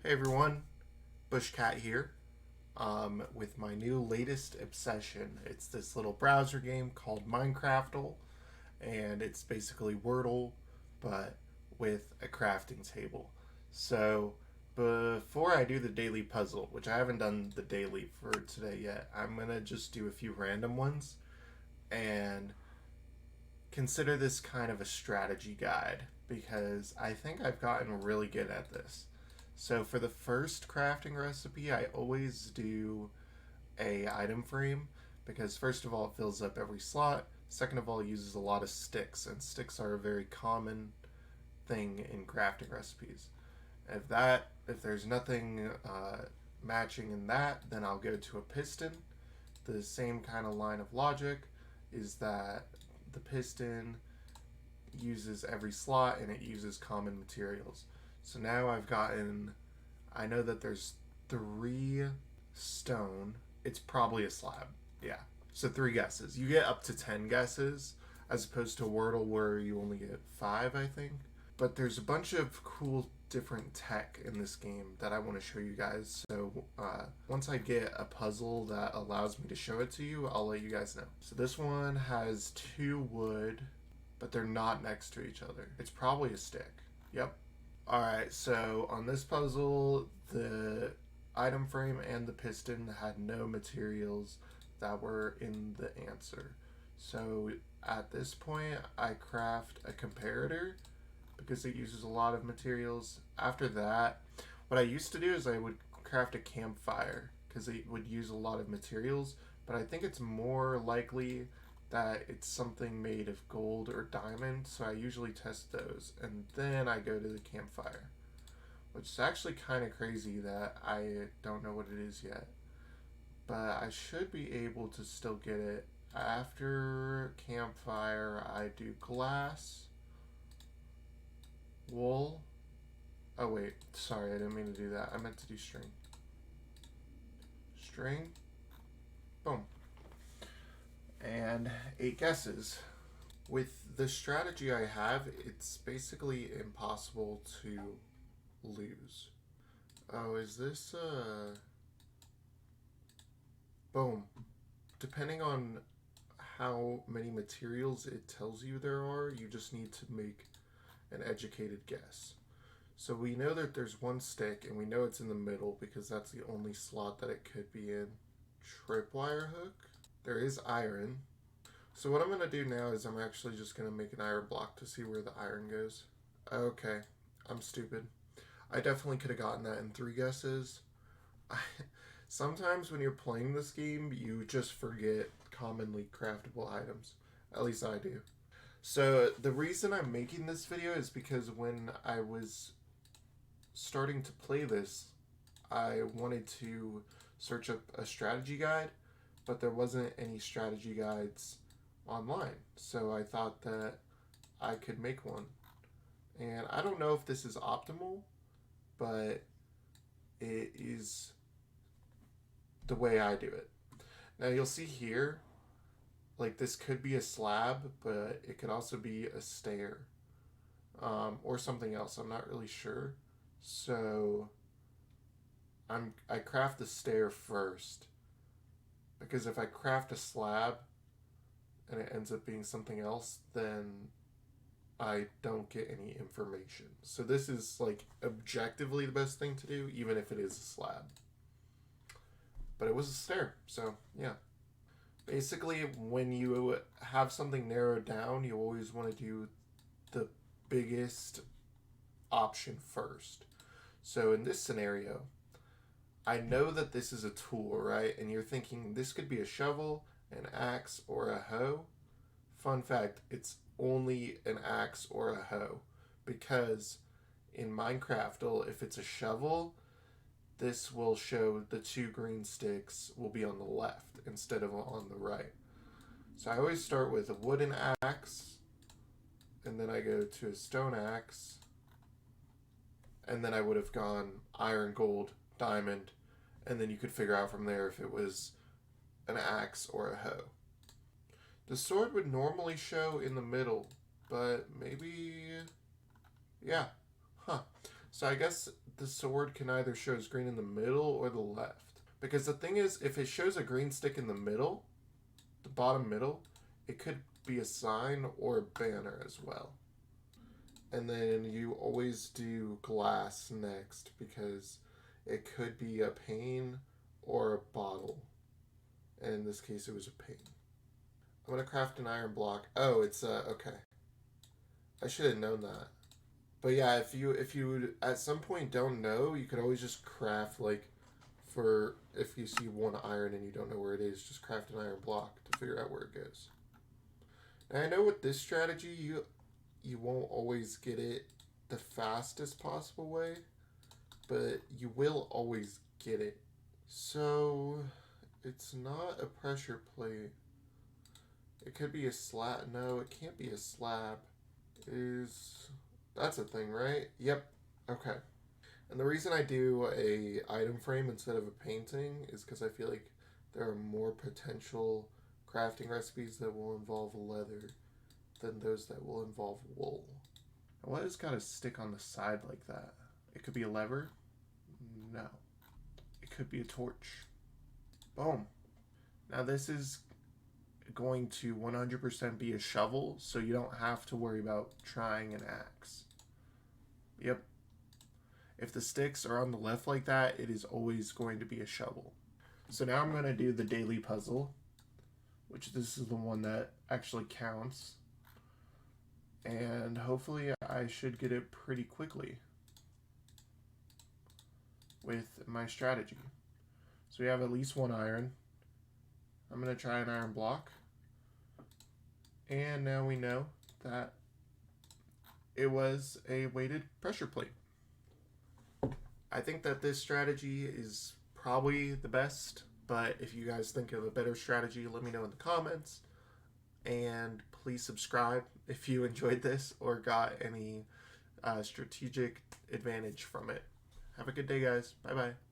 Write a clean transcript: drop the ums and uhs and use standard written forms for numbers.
Hey everyone, Bushcat here with my new latest obsession. It's this little browser game called Minecraftle, and it's basically Wordle, but with a crafting table. So, before I do the daily puzzle, which I haven't done the daily for today yet, I'm gonna just do a few random ones and consider this kind of a strategy guide because I think I've gotten really good at this. So for the first crafting recipe, I always do a item frame because first of all, it fills up every slot. Second of all, it uses a lot of sticks, and sticks are a very common thing in crafting recipes. If there's nothing matching in that, then I'll go to a piston. The same kind of line of logic is that the piston uses every slot and it uses common materials. So now I know that there's 3 stone. It's probably a slab. Yeah. So 3 guesses. You get up to 10 guesses as opposed to Wordle where you only get 5, I think. But there's a bunch of cool different tech in this game that I want to show you guys. So once I get a puzzle that allows me to show it to you, I'll let you guys know. So this one has 2 wood, but they're not next to each other. It's probably a stick. Yep. Alright, so on this puzzle, the item frame and the piston had no materials that were in the answer. So at this point, I craft a comparator because it uses a lot of materials. After that, what I used to do is I would craft a campfire because it would use a lot of materials, but I think it's more likely that it's something made of gold or diamond, so I usually test those and then I go to the campfire, which is actually kind of crazy that I don't know what it is yet, but I should be able to still get it. After campfire, I do glass, wool. Oh wait, sorry, I didn't mean to do that. I meant to do string. String. Boom. And 8 guesses. With the strategy I have, it's basically impossible to lose. Oh, is this boom. Depending on how many materials it tells you there are, you just need to make an educated guess. So we know that there's 1 stick, and we know it's in the middle because that's the only slot that it could be in. Tripwire hook. There is iron. So what I'm going to do now is I'm actually just going to make an iron block to see where the iron goes. Okay, I'm stupid. I definitely could have gotten that in 3 guesses. Sometimes when you're playing this game, you just forget commonly craftable items. At least I do. So the reason I'm making this video is because when I was starting to play this, I wanted to search up a strategy guide, but there wasn't any strategy guides online. So I thought that I could make one. And I don't know if this is optimal, but it is the way I do it. Now you'll see here, like this could be a slab, but it could also be a stair, or something else. I'm not really sure. So I craft the stair first, because if I craft a slab and it ends up being something else, then I don't get any information. So this is like objectively the best thing to do, even if it is a slab. But it was a stair, so yeah. Basically, when you have something narrowed down, you always want to do the biggest option first. So in this scenario, I know that this is a tool, right? And you're thinking this could be a shovel, an axe, or a hoe. Fun fact, it's only an axe or a hoe, because in Minecraftle, if it's a shovel, this will show the 2 green sticks will be on the left instead of on the right. So I always start with a wooden axe, and then I go to a stone axe, and then I would have gone iron, gold, diamond, and then you could figure out from there if it was an axe or a hoe. The sword would normally show in the middle, but maybe, yeah, huh. So I guess the sword can either show as green in the middle or the left. Because the thing is, if it shows a green stick in the middle, the bottom middle, it could be a sign or a banner as well. And then you always do glass next because it could be a pane or a bottle. And in this case, it was a pane. I'm going to craft an iron block. Oh, it's, okay. I should have known that. But yeah, if you at some point don't know, you could always just craft, like, for, if you see one iron and you don't know where it is, just craft an iron block to figure out where it goes. Now, I know with this strategy, you won't always get it the fastest possible way, but you will always get it. So, it's not a pressure plate. It could be a slab. No, it can't be a slab. That's a thing, right? Yep. Okay. And the reason I do a item frame instead of a painting is because I feel like there are more potential crafting recipes that will involve leather than those that will involve wool. What has got a stick on the side like that? It could be a lever? No. It could be a torch. Boom. Now this is going to 100% be a shovel, so you don't have to worry about trying an axe. Yep. If the sticks are on the left like that, it is always going to be a shovel. So now I'm going to do the daily puzzle, which this is the one that actually counts. And hopefully I should get it pretty quickly with my strategy. So we have at least one iron. I'm going to try an iron block. And now we know that it was a weighted pressure plate. I think that this strategy is probably the best, but if you guys think of a better strategy, let me know in the comments. And please subscribe if you enjoyed this or got any strategic advantage from it. Have a good day, guys. Bye-bye.